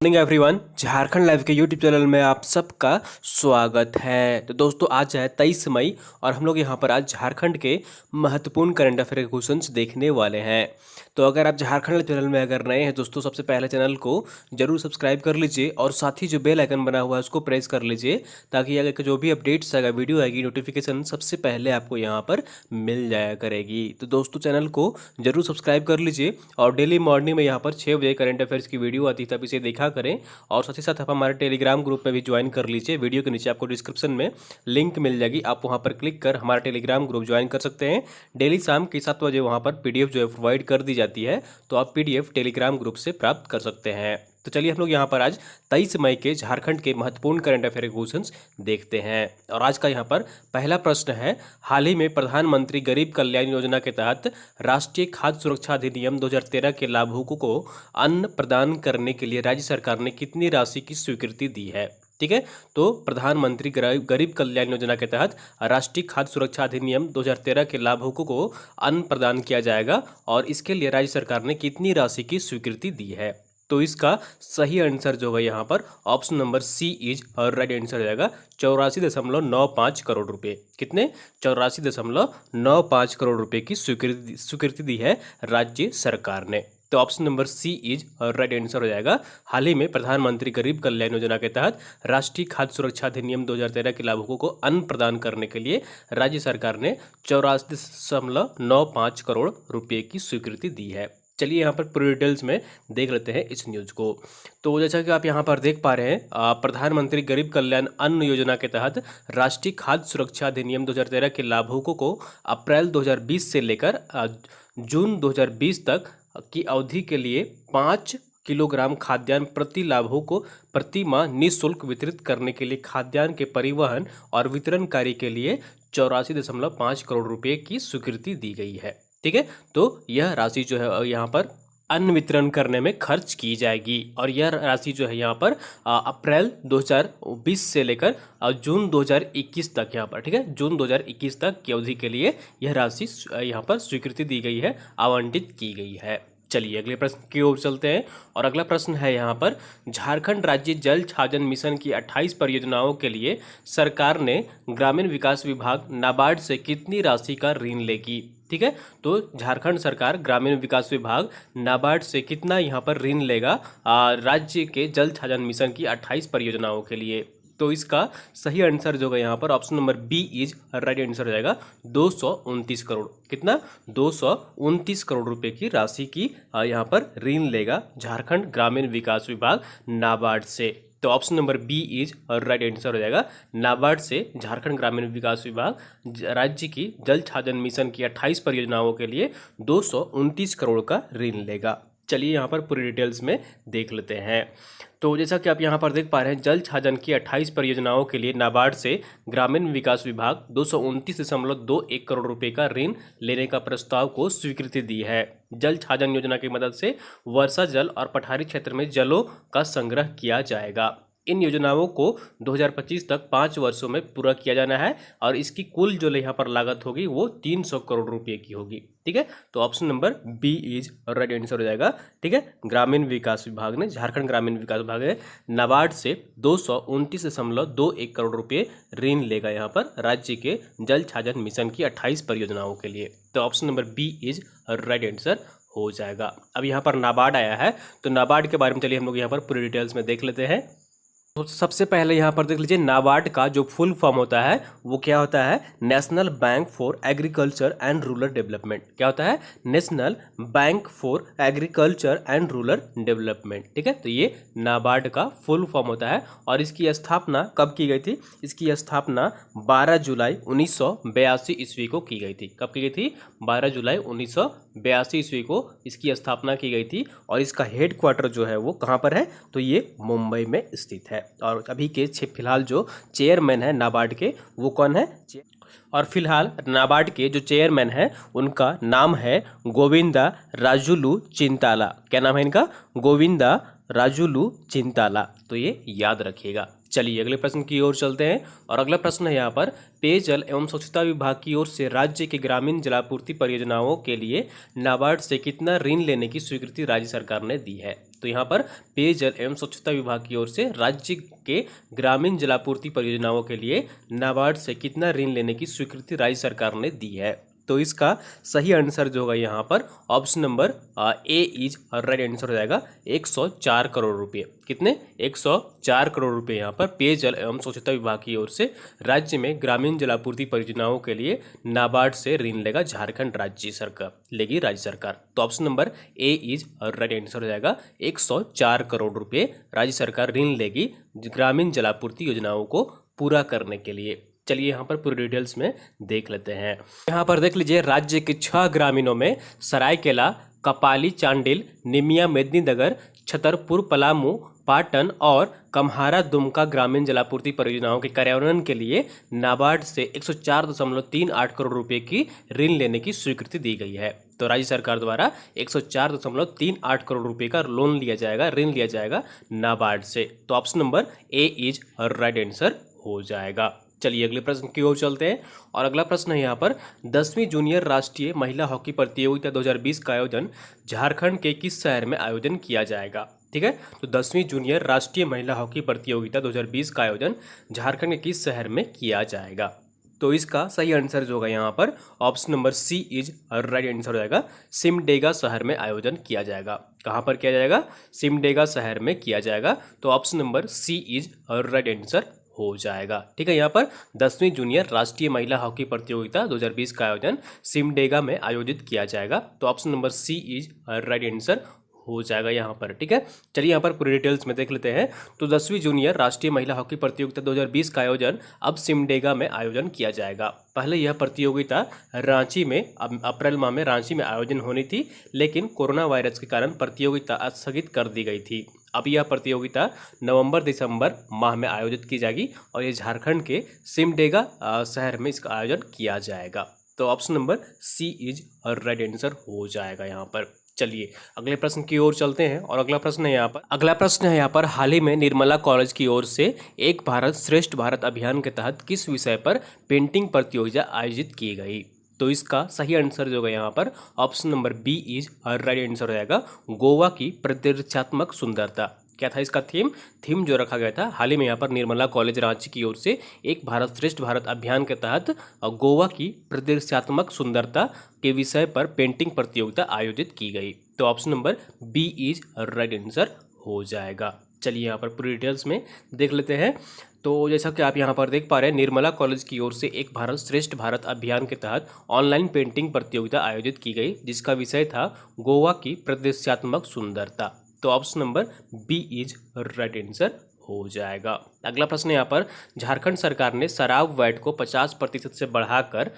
Morning everyone, Jharkhand live के YouTube channel में आप सबका स्वागत है। तो दोस्तों आज है 23 मई और हम लोग यहाँ पर आज झारखंड के महत्वपूर्ण करंट अफेयर के क्वेश्चंस देखने वाले हैं। तो अगर आप झारखंड लाइव चैनल में अगर नए हैं दोस्तों, सबसे पहले चैनल को जरूर सब्सक्राइब कर लीजिए और साथ ही जो बेल आइकन बना हुआ है उसको प्रेस कर लीजिए ताकि अगर जो भी अपडेट्स आएगा, वीडियो आएगी, नोटिफिकेशन सबसे पहले आपको यहाँ पर मिल जाया करेगी। तो दोस्तों चैनल को जरूर सब्सक्राइब कर लीजिए और डेली मॉर्निंग में यहाँ पर 6 बजे करंट अफेयर्स की वीडियो आती है, तब इसे देखा करें। और साथ ही साथ आप हमारे टेलीग्राम ग्रुप में भी ज्वाइन कर लीजिए। वीडियो के नीचे आपको डिस्क्रिप्शन में लिंक मिल जाएगी, आप वहाँ पर क्लिक कर हमारा टेलीग्राम ग्रुप ज्वाइन कर सकते हैं। डेली शाम के 7 बजे वहाँ पर पीडीएफ जो है प्रोवाइड कर दी जाती है, तो आप पीडीएफ टेलीग्राम ग्रुप से प्राप्त कर सकते हैं। तो चलिए हम लोग यहाँ पर आज 23 मई के झारखंड के महत्वपूर्ण करंट अफेयर क्वेश्चंस देखते हैं। और आज का यहाँ पर पहला प्रश्न है, हाल ही में प्रधानमंत्री गरीब कल्याण योजना के तहत राष्ट्रीय खाद्य सुरक्षा अधिनियम 2013 के लाभुकों को अन्न प्रदान करने के लिए राज्य सरकार ने कितनी राशि की स्वीकृति दी है। ठीक है, तो प्रधानमंत्री गरीब कल्याण योजना के तहत राष्ट्रीय खाद्य सुरक्षा अधिनियम 2013 के लाभुकों को अन्न प्रदान किया जाएगा और इसके लिए राज्य सरकार ने कितनी राशि की स्वीकृति दी है। तो इसका सही आंसर जो है यहाँ पर ऑप्शन नंबर सी इज और राइट आंसर हो जाएगा 84.95 करोड़ रुपए। कितने? 84.95 करोड़ रुपए की स्वीकृति दी है राज्य सरकार ने। तो ऑप्शन नंबर सी इज और राइट आंसर हो जाएगा। हाल ही में प्रधानमंत्री गरीब कल्याण योजना के तहत राष्ट्रीय खाद्य सुरक्षा अधिनियम 2013 के लाभुकों को अन्न प्रदान करने के लिए राज्य सरकार ने 84.95 करोड़ रुपए की स्वीकृति दी है। चलिए यहाँ पर पूरी डिटेल्स में देख लेते हैं इस न्यूज़ को। तो जैसा कि आप यहाँ पर देख पा रहे हैं, प्रधानमंत्री गरीब कल्याण अन्न योजना के तहत राष्ट्रीय खाद्य सुरक्षा अधिनियम 2013 के लाभुकों को अप्रैल 2020 से लेकर जून 2020 तक की अवधि के लिए 5 किलोग्राम खाद्यान्न प्रति लाभुक को प्रति माह निःशुल्क वितरित करने के लिए खाद्यान्न के परिवहन और वितरण कार्य के लिए 84.5 करोड़ रुपए की स्वीकृति दी गई है। ठीक है, तो यह राशि जो है यहाँ पर अन्न वितरण करने में खर्च की जाएगी और यह राशि जो है यहाँ पर अप्रैल 2020 से लेकर जून 2021 तक यहाँ पर, ठीक है, जून 2021 तक की अवधि के लिए यह राशि यहाँ पर स्वीकृति दी गई है, आवंटित की गई है। चलिए अगले प्रश्न की ओर चलते हैं और अगला प्रश्न है यहाँ पर, झारखंड राज्य जल छाजन मिशन की 28 परियोजनाओं के लिए सरकार ने ग्रामीण विकास विभाग नाबार्ड से कितनी राशि का ऋण लेगी। ठीक है, तो झारखंड सरकार ग्रामीण विकास विभाग नाबार्ड से कितना यहाँ पर ऋण लेगा राज्य के जल छाजन मिशन की 28 परियोजनाओं के लिए। तो इसका सही आंसर जो है यहाँ पर option number B is right answer हो जाएगा 229 करोड़। कितना? 229 करोड़ रुपए की राशि की यहाँ पर ऋण लेगा झारखंड ग्रामीण विकास विभाग नाबार्ड से। तो option number B is right answer हो जाएगा, नाबार्ड से झारखंड ग्रामीण विकास विभाग राज्य की जल छाजन मिशन की 28 परियोजनाओं के लिए 229 करोड़ का ऋण लेगा। चलिए यहाँ पर पूरी डिटेल्स में देख लेते हैं। तो जैसा कि आप यहाँ पर देख पा रहे हैं, जल छाजन की 28 परियोजनाओं के लिए नाबार्ड से ग्रामीण विकास विभाग 229.21 करोड़ रुपए का ऋण लेने का प्रस्ताव को स्वीकृति दी है। जल छाजन योजना की मदद से वर्षा जल और पठारी क्षेत्र में जलों का संग्रह किया जाएगा। इन योजनाओं को 2025 तक 5 वर्षों में पूरा किया जाना है और इसकी कुल जो यहाँ पर लागत होगी वो 300 करोड़ रुपए की होगी। ठीक है, तो option number B is right answer हो जाएगा। ठीक है, ग्रामीण विकास विभाग ने, झारखंड ग्रामीण विकास विभाग ने नाबार्ड से 229.21 करोड़ रुपए ऋण लेगा यहाँ पर राज्य के जल छाजन मिशन की 28 परियोजनाओं के लिए। तो option number B is right answer हो जाएगा। अब यहाँ पर नाबार्ड आया है, तो नाबार्ड के बारे में चलिए हम लोग यहाँ पर पूरी डिटेल्स में देख लेते हैं। तो सबसे पहले यहाँ पर देख लीजिए, नाबार्ड का जो फुल फॉर्म होता है वो क्या होता है? National bank for agriculture and rural development. क्या होता है? National bank for agriculture and rural development. ठीक है, तो ये नाबार्ड का फुल फॉर्म होता है और इसकी स्थापना कब की गई थी? इसकी स्थापना 12 जुलाई 1982 ईस्वी को की गई थी। कब की गई थी? 12 जुलाई 1982 ईस्वी को इसकी स्थापना की गई थी और इसका हेड क्वार्टर जो है वो कहाँ पर है? तो ये मुंबई में स्थित है। और अभी के फिलहाल जो चेयरमैन है नाबार्ड के वो कौन है? और फिलहाल नाबार्ड के जो चेयरमैन है उनका नाम है गोविंदा राजुलू चिंताला। क्या नाम है इनका? गोविंदा राजुलू चिंताला। तो ये याद रखिएगा। चलिए अगले प्रश्न की ओर चलते हैं और अगला प्रश्न है यहाँ पर, पेयजल एवं स्वच्छता विभाग की ओर से राज्य के ग्रामीण जलापूर्ति परियोजनाओं के लिए नाबार्ड से कितना ऋण लेने की स्वीकृति राज्य सरकार ने दी है। तो यहाँ पर पेयजल एवं स्वच्छता विभाग की ओर से राज्य के ग्रामीण जलापूर्ति परियोजनाओं के लिए नाबार्ड से कितना ऋण लेने की स्वीकृति राज्य सरकार ने दी है। तो इसका सही आंसर जो होगा यहाँ पर option number A is right answer हो जाएगा 104 करोड़ रुपए। कितने? 104 करोड़ रुपए यहाँ पर पेयजल एवं स्वच्छता विभाग की ओर से राज्य में ग्रामीण जलापूर्ति परियोजनाओं के लिए नाबार्ड से ऋण लेगा झारखंड राज्य सरकार, लेगी राज्य सरकार। तो option number A is right answer हो जाएगा 104 करोड़ रुपए राज्य सरकार ऋण लेगी ग्रामीण जलापूर्ति योजनाओं को पूरा करने के लिए। चलिए यहाँ पर पूरी डिटेल्स में देख लेते हैं। यहाँ पर देख लीजिए राज्य के 6 ग्रामीणों में सरायकेला, कपाली, चांडिल, निमिया, मेदिनीनगर, छतरपुर, पलामू, पाटन और कम्हारा दुमका ग्रामीण जलापूर्ति परियोजनाओं के कार्यान्वयन के लिए नाबार्ड से 104.38 करोड़ रुपए की ऋण लेने की स्वीकृति दी गई है। तो राज्य सरकार द्वारा 104.38 करोड़ रुपए का लोन लिया जाएगा, ऋण लिया जाएगा नाबार्ड से। तो option number A is right answer हो जाएगा। चलिए अगले प्रश्न की ओर चलते हैं और अगला प्रश्न है यहाँ पर 10वीं जूनियर राष्ट्रीय महिला हॉकी प्रतियोगिता 2020 का आयोजन झारखंड के किस शहर में आयोजन किया जाएगा। ठीक है, तो 10वीं जूनियर राष्ट्रीय महिला हॉकी प्रतियोगिता 2020 का आयोजन झारखंड के किस शहर में किया जाएगा। तो इसका सही आंसर जो होगा यहाँ पर option number C is right answer हो जाएगा। सिमडेगा शहर में आयोजन किया जाएगा। कहाँ पर किया जाएगा? सिमडेगा शहर में किया जाएगा। तो option number C is right answer हो जाएगा। ठीक है, यहाँ पर 10वीं जूनियर राष्ट्रीय महिला हॉकी प्रतियोगिता 2020 का आयोजन सिमडेगा में आयोजित किया जाएगा। तो option number C is right answer हो जाएगा यहाँ पर। ठीक है, चलिए यहाँ पर पूरी डिटेल्स में देख लेते हैं। तो 10वीं जूनियर राष्ट्रीय महिला हॉकी प्रतियोगिता 2020 का आयोजन अब सिमडेगा में आयोजन किया जाएगा। पहले यह प्रतियोगिता रांची में अप्रैल माह में रांची में आयोजन होनी थी, लेकिन कोरोना वायरस के कारण प्रतियोगिता स्थगित कर दी गई थी। अब यह प्रतियोगिता नवंबर-दिसंबर माह में आयोजित की जाएगी और ये झारखंड के सिमडेगा शहर में इसका आयोजन किया जाएगा। तो option number C is right answer हो जाएगा यहाँ पर। चलिए अगले प्रश्न की ओर चलते हैं और अगला प्रश्न है यहाँ पर हाल ही में निर्मला कॉलेज की ओर से एक भारत श्रेष्ठ भारत अभियान के तहत किस विषय पर पेंटिंग प्रतियोगिता आयोजित की गई। तो इसका सही आंसर जो है यहाँ पर option number B is right answer हो जाएगा। गोवा की प्रदर्शनात्मक सुंदरता। क्या था इसका थीम जो रखा गया था हाल ही में यहाँ पर निर्मला कॉलेज रांची की ओर से एक भारत श्रेष्ठ भारत अभियान के तहत गोवा की प्रदर्शनात्मक सुंदरता के विषय पर पेंटिंग प्रतियोगिता आयोजित की गई। तो option number B is right answer हो जाएगा। चलिए यहाँ पर पूरी डिटेल्स में देख लेते हैं। तो जैसा कि आप यहाँ पर देख पा रहे हैं, निर्मला कॉलेज की ओर से एक भारत श्रेष्ठ भारत अभियान के तहत ऑनलाइन पेंटिंग प्रतियोगिता आयोजित की गई, जिसका विषय था गोवा की प्रदर्शनात्मक सुंदरता। तो option number B is right answer हो जाएगा। अगला प्रश्न यहाँ पर झारखंड सरकार ने शराब वैट को 50% से बढ़ाकर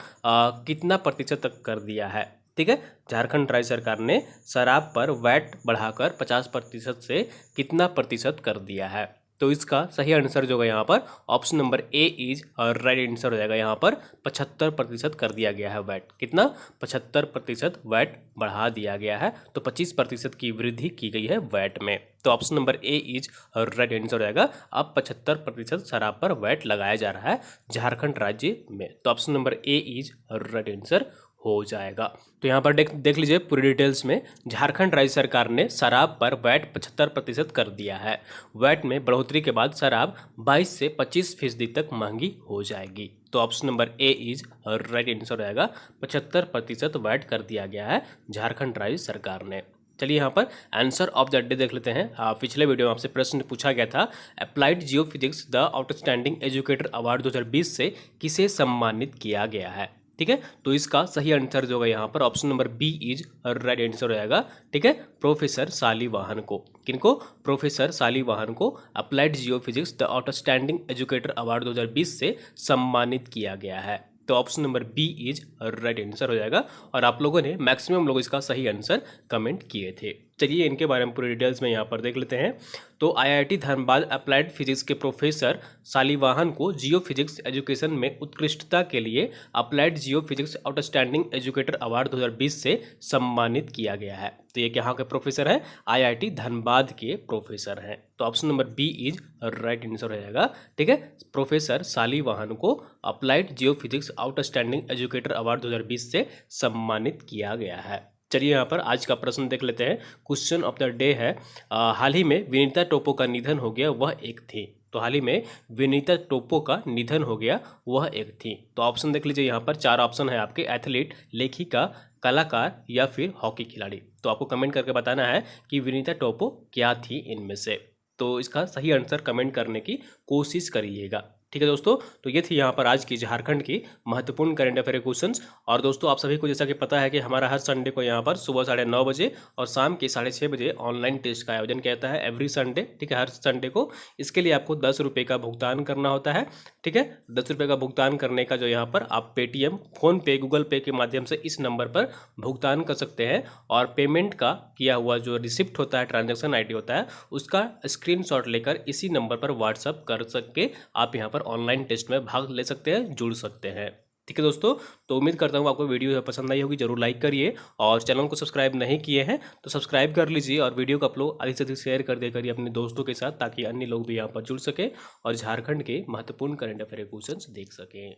कितना प्रतिशत तक कर दिया है। ठीक है, झारखंड राज्य सरकार ने शराब पर वैट बढ़ाकर 50% से कितना प्रतिशत कर दिया है। तो इसका सही आंसर जो है यहाँ पर option number A is right answer हो जाएगा। यहाँ पर 75% कर दिया गया है वैट। कितना? 75% वैट बढ़ा दिया गया है। तो 25% की वृद्धि की गई है वैट में। तो option number A is right answer हो जाएगा। अब 75% शराब पर वैट लगाया जा रहा है झारखंड राज्य में। तो option number A is right answer हो जाएगा। तो यहाँ पर देख लीजिए पूरी डिटेल्स में झारखंड राज्य सरकार ने शराब पर वैट 75% कर दिया है। वैट में बढ़ोतरी के बाद शराब 22 से 25% तक महंगी हो जाएगी। तो option number A is right answer रहेगा। 75% वैट कर दिया गया है झारखंड राज्य सरकार ने। चलिए यहाँ पर आंसर ऑफ द डे देख लेते हैं। पिछले वीडियो में आपसे प्रश्न पूछा गया था, applied geophysics the outstanding educator award 2020 से किसे सम्मानित किया गया है। ठीक है, तो इसका सही आंसर जो है यहाँ पर option number B is right answer रहेगा। ठीक है, प्रोफेसर सालीवाहन को। किनको? प्रोफेसर सालीवाहन को applied geophysics the outstanding educator award 2020 से सम्मानित किया गया है। तो option number B is right answer हो जाएगा। और आप लोगों ने मैक्सिमम लोग इसका सही आंसर कमेंट किए थे। चलिए इनके बारे में पूरी डिटेल्स में यहाँ पर देख लेते हैं। तो आईआईटी धनबाद अप्लाइड फिजिक्स के प्रोफेसर सालीवाहन को जियो फिजिक्स एजुकेशन में उत्कृष्टता के लिए applied geophysics outstanding educator award 2020 से सम्मानित किया गया है। तो ये यहाँ के प्रोफेसर हैं, आईआईटी धनबाद के प्रोफेसर हैं। तो option number B is right answer हो जाएगा। ठीक है, प्रोफेसर सालीवाहन को applied geophysics outstanding educator award 2020 से सम्मानित किया गया है। चलिए यहाँ पर आज का प्रश्न देख लेते हैं। क्वेश्चन ऑफ द डे है, हाल ही में विनीता टोप्पो का निधन हो गया, वह एक थी। तो हाल ही में विनीता टोप्पो का निधन हो गया, वह एक थी। तो ऑप्शन देख लीजिए, यहाँ पर 4 ऑप्शन है आपके, एथलीट, लेखिका, कलाकार या फिर हॉकी खिलाड़ी। तो आपको कमेंट करके बताना है कि विनीता टोप्पो क्या थी इनमें से। तो इसका सही आंसर कमेंट करने की कोशिश करिएगा। ठीक है दोस्तों, तो ये थी यहाँ पर आज की झारखंड की महत्वपूर्ण करंट अफेयर क्वेश्चंस। और दोस्तों आप सभी को जैसा कि पता है कि हमारा हर संडे को यहाँ पर सुबह 9:30 बजे और शाम के 6:30 बजे ऑनलाइन टेस्ट का आयोजन किया जाता है एवरी संडे। ठीक है, हर संडे को। इसके लिए आपको 10 रुपये का भुगतान करना होता है। ठीक है, 10 रुपये का भुगतान करने का जो यहाँ पर आप पेटीएम, फ़ोनपे, गूगल पे के माध्यम से इस नंबर पर भुगतान कर सकते हैं। और पेमेंट का किया हुआ जो रिसिप्ट होता है, ट्रांजैक्शन आईडी होता है, उसका स्क्रीनशॉट लेकर इसी नंबर पर व्हाट्सअप कर सके आप यहाँ पर ऑनलाइन टेस्ट में भाग ले सकते हैं, जुड़ सकते हैं। ठीक है दोस्तों, तो उम्मीद करता हूँ आपको वीडियो पसंद आई होगी। जरूर लाइक करिए और चैनल को सब्सक्राइब नहीं किए हैं तो सब्सक्राइब कर लीजिए और वीडियो को अपलोड अधिक से अधिक शेयर कर दिया करिए अपने दोस्तों के साथ, ताकि अन्य लोग भी यहाँ पर जुड़ सके और झारखंड के महत्वपूर्ण करंट अफेयर क्वेश्चंस देख सकें।